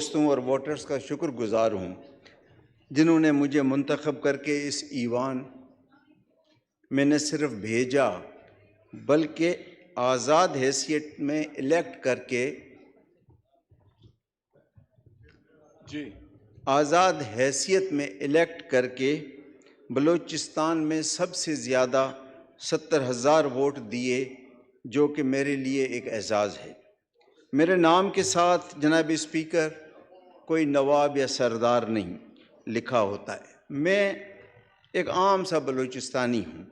دوستوں اور ووٹرز کا شکر گزار ہوں جنہوں نے مجھے منتخب کر کے اس ایوان میں نہ صرف بھیجا بلکہ آزاد حیثیت میں الیکٹ کر کے بلوچستان میں سب سے زیادہ 70,000 ووٹ دیے، جو کہ میرے لیے ایک اعزاز ہے۔ میرے نام کے ساتھ جناب اسپیکر کوئی نواب یا سردار نہیں لکھا ہوتا ہے۔ میں ایک عام سا بلوچستانی ہوں،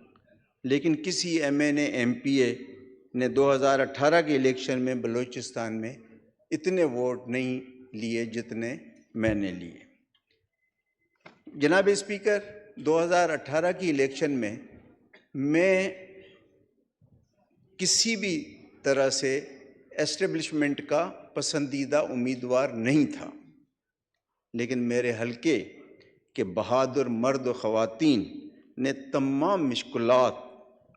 لیکن کسی M N A M P A نے 2018 کے الیکشن میں بلوچستان میں اتنے ووٹ نہیں لیے جتنے میں نے لیے۔ جناب اسپیکر، 2018 کی الیکشن میں کسی بھی طرح سے اسٹیبلشمنٹ کا پسندیدہ امیدوار نہیں تھا، لیکن میرے حلقے کے بہادر مرد و خواتین نے تمام مشکلات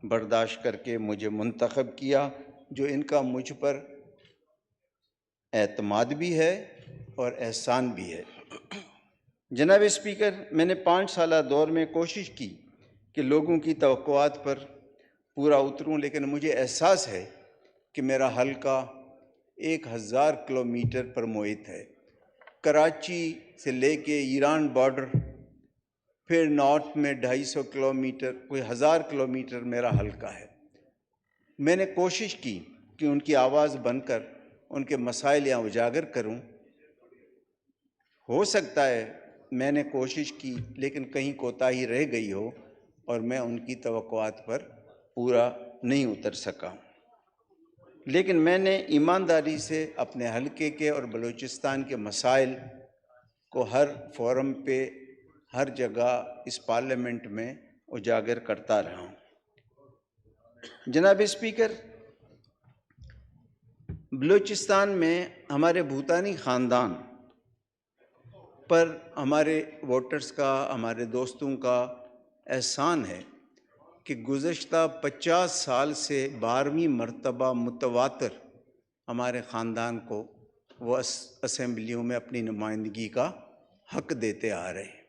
برداشت کر کے مجھے منتخب کیا، جو ان کا مجھ پر اعتماد بھی ہے اور احسان بھی ہے۔ جناب اسپیکر، میں نے 5 سالہ دور میں کوشش کی کہ لوگوں کی توقعات پر پورا اتروں، لیکن مجھے احساس ہے کہ میرا حلقہ 1000 کلومیٹر پر محیط ہے۔ کراچی سے لے کے ایران بارڈر، پھر نارتھ میں 250 کلومیٹر، کوئی 1000 کلومیٹر میرا حلقہ ہے۔ میں نے کوشش کی کہ ان کی آواز بن کر ان کے مسائل یہاں اجاگر کروں۔ ہو سکتا ہے میں نے کوشش کی لیکن کہیں کوتاہی رہ گئی ہو اور میں ان کی توقعات پر پورا نہیں اتر سکا، لیکن میں نے ایمانداری سے اپنے حلقے کے اور بلوچستان کے مسائل کو ہر فورم پہ، ہر جگہ اس پارلیمنٹ میں اجاگر کرتا رہا ہوں۔ جناب اسپیکر، بلوچستان میں ہمارے بھوتانی خاندان پر ہمارے ووٹرز کا، ہمارے دوستوں کا احسان ہے کہ گزشتہ 50 سال سے 12ویں مرتبہ متواتر ہمارے خاندان کو وہ اسمبلیوں میں اپنی نمائندگی کا حق دیتے آ رہے ہیں،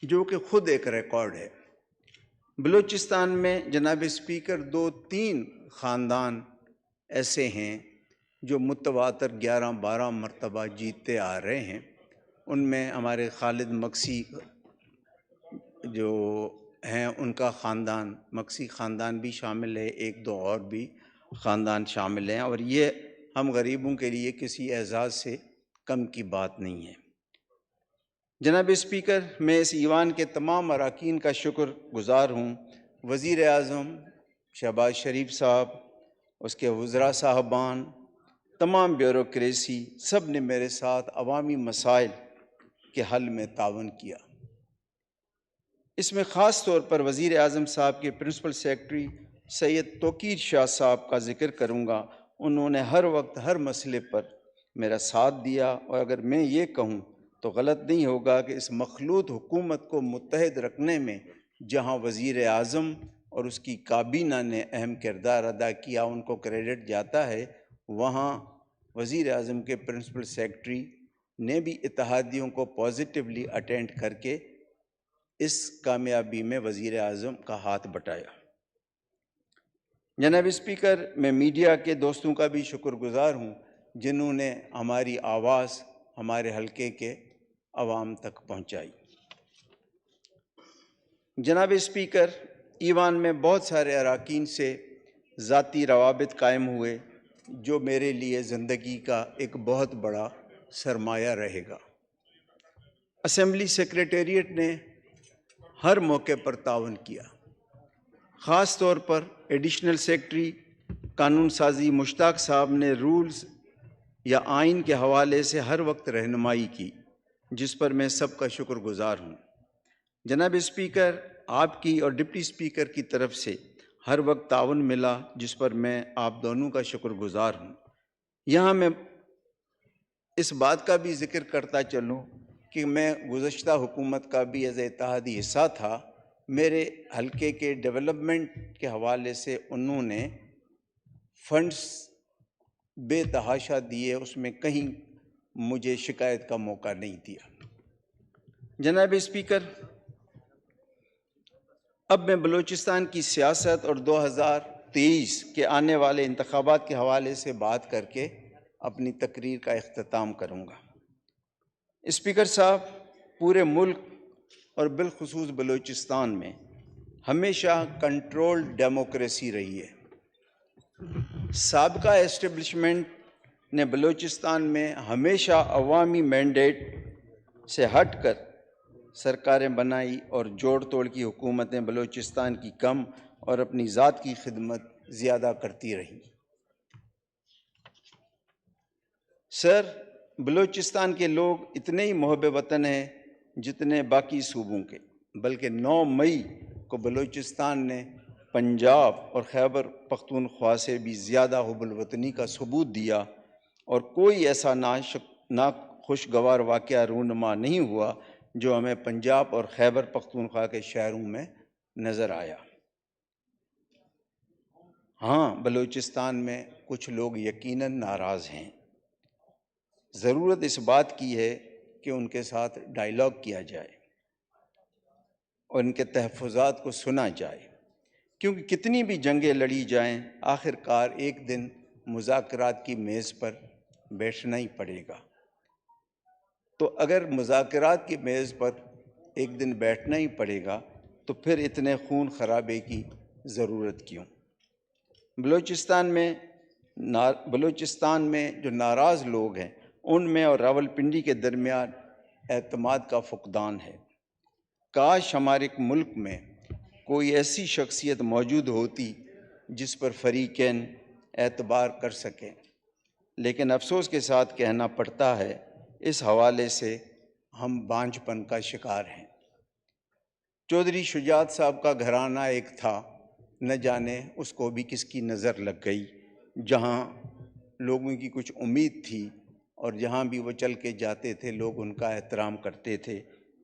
جو کہ خود ایک ریکارڈ ہے۔ بلوچستان میں جناب اسپیکر 2-3 خاندان ایسے ہیں جو متواتر 11-12 مرتبہ جیتتے آ رہے ہیں۔ ان میں ہمارے خالد مکسی جو ہیں، ان کا خاندان، مکسی خاندان بھی شامل ہے، 1-2 اور بھی خاندان شامل ہیں، اور یہ ہم غریبوں کے لیے کسی اعزاز سے کم کی بات نہیں ہے۔ جناب اسپیکر، میں اس ایوان کے تمام اراکین کا شکر گزار ہوں۔ وزیر اعظم شہباز شریف صاحب، اس کے وزراء صاحبان، تمام بیوروکریسی، سب نے میرے ساتھ عوامی مسائل کے حل میں تعاون کیا۔ اس میں خاص طور پر وزیر اعظم صاحب کے پرنسپل سیکرٹری سید توقیر شاہ صاحب کا ذکر کروں گا۔ انہوں نے ہر وقت ہر مسئلے پر میرا ساتھ دیا، اور اگر میں یہ کہوں تو غلط نہیں ہوگا کہ اس مخلوط حکومت کو متحد رکھنے میں جہاں وزیر اعظم اور اس کی کابینہ نے اہم کردار ادا کیا، ان کو کریڈٹ جاتا ہے، وہاں وزیر اعظم کے پرنسپل سیکرٹری نے بھی اتحادیوں کو پازیٹیولی اٹینڈ کر کے اس کامیابی میں وزیر اعظم کا ہاتھ بٹایا۔ جناب اسپیکر، میں میڈیا کے دوستوں کا بھی شکر گزار ہوں جنہوں نے ہماری آواز ہمارے حلقے کے عوام تک پہنچائی۔ جناب اسپیکر، ایوان میں بہت سارے اراکین سے ذاتی روابط قائم ہوئے، جو میرے لیے زندگی کا ایک بہت بڑا سرمایہ رہے گا۔ اسمبلی سیکریٹریٹ نے ہر موقع پر تعاون کیا، خاص طور پر ایڈیشنل سیکرٹری قانون سازی مشتاق صاحب نے رولز یا آئین کے حوالے سے ہر وقت رہنمائی کی، جس پر میں سب کا شکر گزار ہوں۔ جناب اسپیکر، آپ کی اور ڈپٹی اسپیکر کی طرف سے ہر وقت تعاون ملا، جس پر میں آپ دونوں کا شکر گزار ہوں۔ یہاں میں اس بات کا بھی ذکر کرتا چلوں کہ میں گزشتہ حکومت کا بھی ایز اتحادی حصہ تھا۔ میرے حلقے کے ڈیولپمنٹ کے حوالے سے انہوں نے فنڈز بے تحاشا دیے، اس میں کہیں مجھے شکایت کا موقع نہیں دیا۔ جناب اسپیکر، اب میں بلوچستان کی سیاست اور 2023 کے آنے والے انتخابات کے حوالے سے بات کر کے اپنی تقریر کا اختتام کروں گا۔ اسپیکر صاحب، پورے ملک اور بالخصوص بلوچستان میں ہمیشہ کنٹرول ڈیموکریسی رہی ہے۔ سابقہ اسٹیبلشمنٹ نے بلوچستان میں ہمیشہ عوامی مینڈیٹ سے ہٹ کر سرکاریں بنائی اور جوڑ توڑ کی حکومتیں بلوچستان کی کم اور اپنی ذات کی خدمت زیادہ کرتی رہیں۔ سر، بلوچستان کے لوگ اتنے ہی محب وطن ہیں جتنے باقی صوبوں کے، بلکہ 9 مئی کو بلوچستان نے پنجاب اور خیبر پختونخوا سے بھی زیادہ حب الوطنی کا ثبوت دیا، اور کوئی ایسا ناخوشگوار واقعہ رونما نہیں ہوا جو ہمیں پنجاب اور خیبر پختونخوا کے شہروں میں نظر آیا۔ ہاں، بلوچستان میں کچھ لوگ یقیناً ناراض ہیں۔ ضرورت اس بات کی ہے کہ ان کے ساتھ ڈائیلاگ کیا جائے اور ان کے تحفظات کو سنا جائے، کیونکہ کتنی بھی جنگیں لڑی جائیں، آخر کار ایک دن مذاکرات کی میز پر بیٹھنا ہی پڑے گا۔ تو اگر مذاکرات کی میز پر ایک دن بیٹھنا ہی پڑے گا تو پھر اتنے خون خرابے کی ضرورت کیوں؟ بلوچستان میں جو ناراض لوگ ہیں، ان میں اور راولپنڈی کے درمیان اعتماد کا فقدان ہے۔ کاش ہمارے ملک میں کوئی ایسی شخصیت موجود ہوتی جس پر فریقین اعتبار کر سکیں، لیکن افسوس کے ساتھ کہنا پڑتا ہے اس حوالے سے ہم بانجھ پن کا شکار ہیں۔ چودھری شجاعت صاحب کا گھرانہ ایک تھا، نہ جانے اس کو بھی کس کی نظر لگ گئی، جہاں لوگوں کی کچھ امید تھی اور جہاں بھی وہ چل کے جاتے تھے لوگ ان کا احترام کرتے تھے،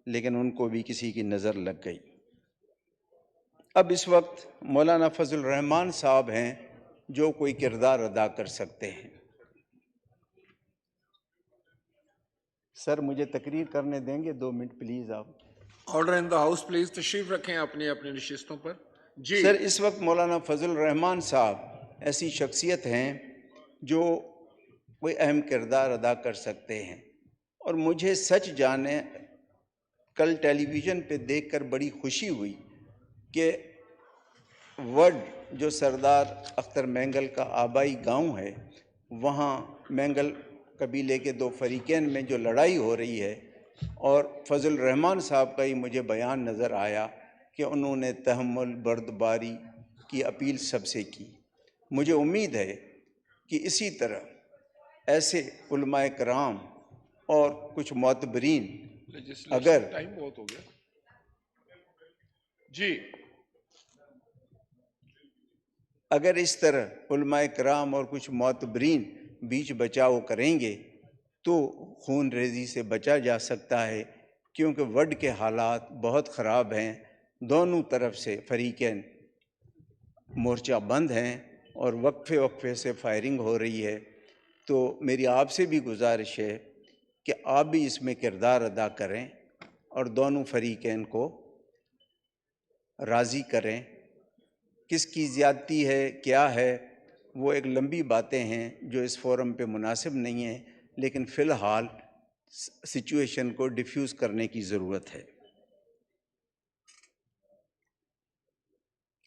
لیکن ان کو بھی کسی کی نظر لگ گئی۔ اب اس وقت مولانا فضل الرحمان صاحب ہیں جو کوئی کردار ادا کر سکتے ہیں۔ سر، مجھے تقریر کرنے دیں گے 2 منٹ پلیز آپ؟ Order in the house please, تشریف رکھیں اپنی اپنی نشستوں پر۔ جی سر، اس وقت مولانا فضل الرحمان صاحب ایسی شخصیت ہیں جو کوئی اہم کردار ادا کر سکتے ہیں، اور مجھے سچ جانے کل ٹیلی ویژن پہ دیکھ کر بڑی خوشی ہوئی کہ وڈ جو سردار اختر مینگل کا آبائی گاؤں ہے، وہاں مینگل قبیلے کے 2 فریقین میں جو لڑائی ہو رہی ہے، اور فضل الرحمان صاحب کا ہی مجھے بیان نظر آیا کہ انہوں نے تحمل بردباری کی اپیل سب سے کی۔ مجھے امید ہے کہ اسی طرح ایسے علماء کرام اور کچھ معتبرین اگر ٹائم بہت ہو گیا۔ جی، اگر اس طرح علماء کرام اور کچھ معتبرین بیچ بچاؤ کریں گے تو خون ریزی سے بچا جا سکتا ہے، کیونکہ وڈ کے حالات بہت خراب ہیں، دونوں طرف سے فریقین مورچہ بند ہیں اور وقفے وقفے سے فائرنگ ہو رہی ہے۔ تو میری آپ سے بھی گزارش ہے کہ آپ بھی اس میں کردار ادا کریں اور دونوں فریقین کو راضی کریں۔ کس کی زیادتی ہے، کیا ہے، وہ ایک لمبی باتیں ہیں جو اس فورم پہ مناسب نہیں ہیں، لیکن فی الحال سچویشن کو ڈیفیوز کرنے کی ضرورت ہے۔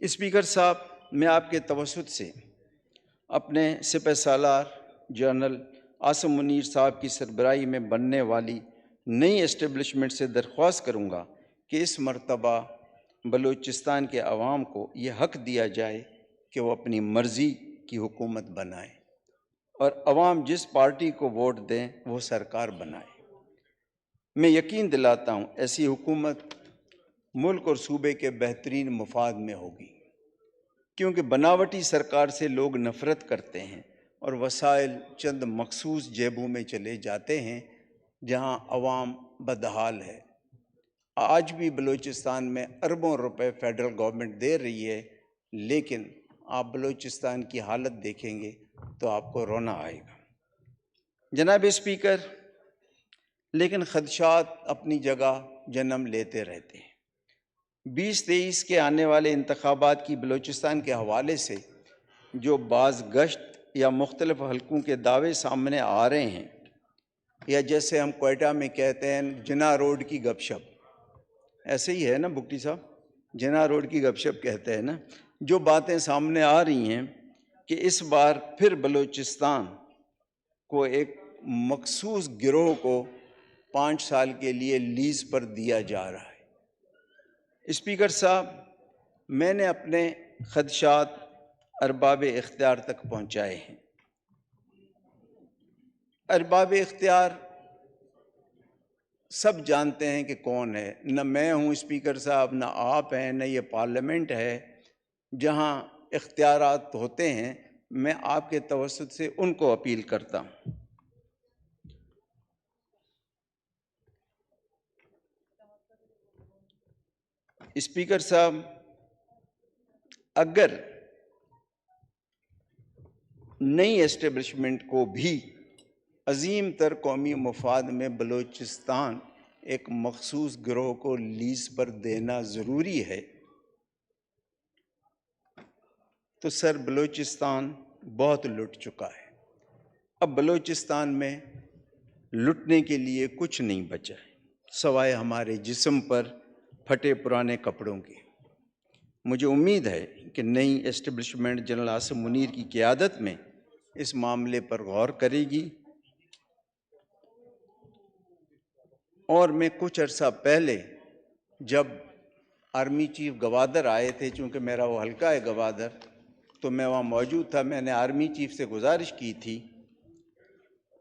اسپیکر صاحب، میں آپ کے توسط سے اپنے سپہ سالار جنرل عاصم منیر صاحب کی سربراہی میں بننے والی نئی اسٹیبلشمنٹ سے درخواست کروں گا کہ اس مرتبہ بلوچستان کے عوام کو یہ حق دیا جائے کہ وہ اپنی مرضی کی حکومت بنائیں، اور عوام جس پارٹی کو ووٹ دیں وہ سرکار بنائے۔ میں یقین دلاتا ہوں ایسی حکومت ملک اور صوبے کے بہترین مفاد میں ہوگی، کیونکہ بناوٹی سرکار سے لوگ نفرت کرتے ہیں اور وسائل چند مخصوص جیبوں میں چلے جاتے ہیں جہاں عوام بدحال ہے۔ آج بھی بلوچستان میں اربوں روپے فیڈرل گورنمنٹ دے رہی ہے، لیکن آپ بلوچستان کی حالت دیکھیں گے تو آپ کو رونا آئے گا۔ جناب اسپیکر، لیکن خدشات اپنی جگہ جنم لیتے رہتے ہیں۔ 2023 کے آنے والے انتخابات کی بلوچستان کے حوالے سے جو بعض گشت یا مختلف حلقوں کے دعوے سامنے آ رہے ہیں، یا جیسے ہم کوئٹہ میں کہتے ہیں جنا روڈ کی گپ شپ، ایسے ہی ہے نا بگٹی صاحب، جنا روڈ کی گپ شپ کہتے ہیں نا، جو باتیں سامنے آ رہی ہیں کہ اس بار پھر بلوچستان کو ایک مخصوص گروہ کو 5 سال کے لیے لیز پر دیا جا رہا ہے۔ اسپیکر صاحب، میں نے اپنے خدشات ارباب اختیار تک پہنچائے ہیں۔ ارباب اختیار سب جانتے ہیں کہ کون ہے، نہ میں ہوں اسپیکر صاحب، نہ آپ ہیں، نہ یہ پارلیمنٹ ہے جہاں اختیارات ہوتے ہیں۔ میں آپ کے توسط سے ان کو اپیل کرتا ہوں۔ اسپیکر صاحب، اگر نئی اسٹیبلشمنٹ کو بھی عظیم تر قومی مفاد میں بلوچستان ایک مخصوص گروہ کو لیز پر دینا ضروری ہے، تو سر بلوچستان بہت لٹ چکا ہے۔ اب بلوچستان میں لٹنے کے لیے کچھ نہیں بچا ہے سوائے ہمارے جسم پر پھٹے پرانے کپڑوں کے۔ مجھے امید ہے کہ نئی اسٹیبلشمنٹ جنرل عاصم منیر کی قیادت میں اس معاملے پر غور کرے گی، اور میں کچھ عرصہ پہلے جب آرمی چیف گوادر آئے تھے، چونکہ میرا وہ حلقہ ہے گوادر، تو میں وہاں موجود تھا، میں نے آرمی چیف سے گزارش کی تھی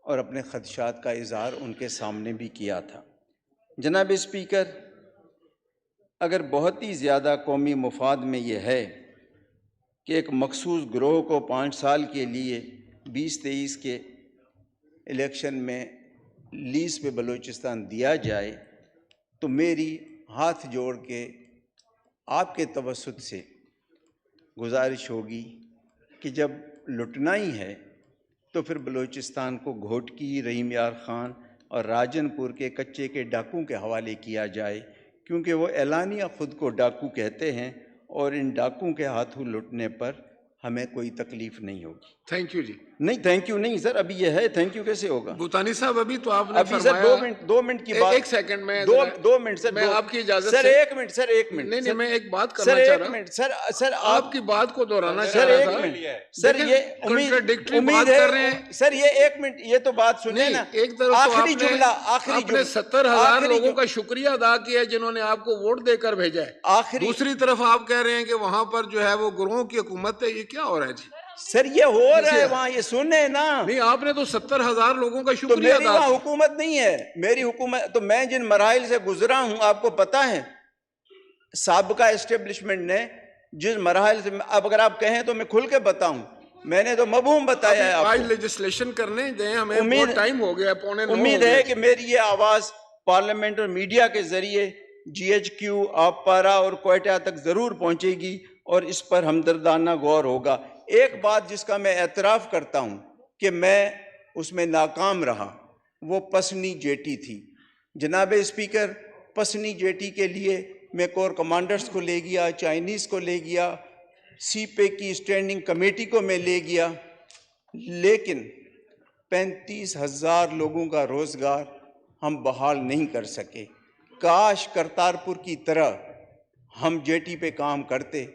اور اپنے خدشات کا اظہار ان کے سامنے بھی کیا تھا۔ جناب اسپیکر، اگر بہت ہی زیادہ قومی مفاد میں یہ ہے کہ ایک مخصوص گروہ کو 5 سال کے لیے 2023 کے الیکشن میں لیز پہ بلوچستان دیا جائے، تو میری ہاتھ جوڑ کے آپ کے توسط سے گزارش ہوگی کہ جب لٹنا ہی ہے تو پھر بلوچستان کو گھوٹکی، رحیم یار خان اور راجن پور کے کچے کے ڈاکوں کے حوالے کیا جائے، کیونکہ وہ اعلانیہ خود کو ڈاکو کہتے ہیں، اور ان ڈاکوں کے ہاتھوں لٹنے پر ہمیں کوئی تکلیف نہیں ہوگی۔ تھینک یو جی۔ نہیں، تھینک یو نہیں سر، ابھی یہ ہے، تھینک یو کیسے ہوگا؟ بھوتانی صاحب، ابھی تو آپ نے ابھی سر فرمایا 2 منٹ کی بات، ایک سیکنڈ میں 2 منٹ سر، میں آپ کی اجازت سر سے 1 منٹ سر، 1 منٹ نہیں، میں ایک بات سر، کرنا چاہ 1 رہا منٹ سر، آپ کی بات کو دہرانا چاہ سر رہا 1 تھا۔ منٹ سر، دیکھیں، یہ contradictory امید بات کر رہے ہے ہیں۔ سر، یہ 1 منٹ، یہ تو بات سنیں نا، ایک طرف تو آخری جملہ، آخری آپ نے جملہ 70,000 لوگوں کا شکریہ ادا کیا جنہوں نے آپ کو ووٹ دے کر بھیجا ہے، آخری دوسری طرف آپ کہہ رہے ہیں کہ وہاں پر جو ہے وہ گروہوں کی حکومت ہے۔ یہ کیا ہو رہا ہے جی؟ سر، یہ ہو رہا ہے وہاں، یہ سنیں نا۔ نہیں، آپ نے تو 70,000 لوگوں کا تو شکریہ میری ادا وہاں کیا۔ حکومت نہیں ہے، میری حکومت تو میں جن مراحل سے گزرا ہوں آپ کو پتہ ہے، سابقہ اسٹیبلشمنٹ نے جس مراحل سے، اب اگر آپ کہیں تو میں کھل کے بتاؤں، میں نے تو مبہوم بتایا ہے آپ آج کو۔ لیجسلیشن کرنے دیں، ہمیں بہت ٹائم ہو گیا، 8:45 امید ہے کہ میری یہ آواز پارلیمنٹ اور میڈیا کے ذریعے GHQ، آپ پارا اور کوئٹہ تک ضرور پہنچے گی، اور اس پر ہمدردانہ غور ہوگا۔ ایک بات جس کا میں اعتراف کرتا ہوں کہ میں اس میں ناکام رہا، وہ پسنی جیٹی تھی۔ جناب اسپیکر، پسنی جیٹی کے لیے میں کور کمانڈرز کو لے گیا، چائنیز کو لے گیا، سی پے کی اسٹینڈنگ کمیٹی کو میں لے گیا، لیکن 35,000 لوگوں کا روزگار ہم بحال نہیں کر سکے۔ کاش کرتارپور کی طرح ہم جیٹی پہ کام کرتے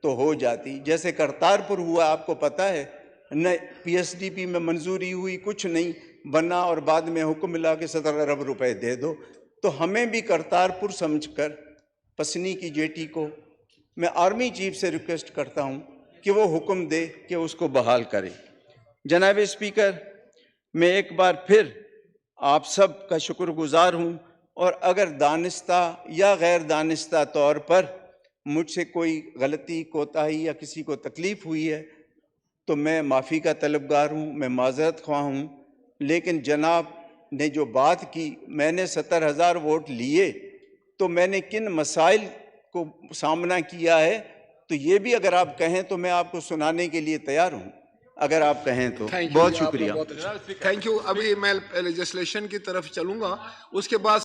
تو ہو جاتی، جیسے کرتارپور ہوا، آپ کو پتہ ہے، نہ PSDP میں منظوری ہوئی، کچھ نہیں بنا، اور بعد میں حکم ملا کہ 17 ارب روپے دے دو۔ تو ہمیں بھی کرتارپور سمجھ کر پسنی کی جیٹی کو، میں آرمی چیف سے ریکویسٹ کرتا ہوں کہ وہ حکم دے کہ اس کو بحال کرے۔ جناب اسپیکر، میں ایک بار پھر آپ سب کا شکر گزار ہوں، اور اگر دانستہ یا غیر دانستہ طور پر مجھ سے کوئی غلطی، کوتاہی یا کسی کو تکلیف ہوئی ہے تو میں معافی کا طلبگار ہوں، میں معذرت خواہ ہوں۔ لیکن جناب نے جو بات کی، میں نے 70,000 ووٹ لیے تو میں نے کن مسائل کو سامنا کیا ہے، تو یہ بھی اگر آپ کہیں تو میں آپ کو سنانے کے لیے تیار ہوں۔ اگر آپ کہیں تو تھینک یو بہت شکریہ. Thank you. ابھی میں لیجسلیشن کی طرف چلوں گا، اس کے بعد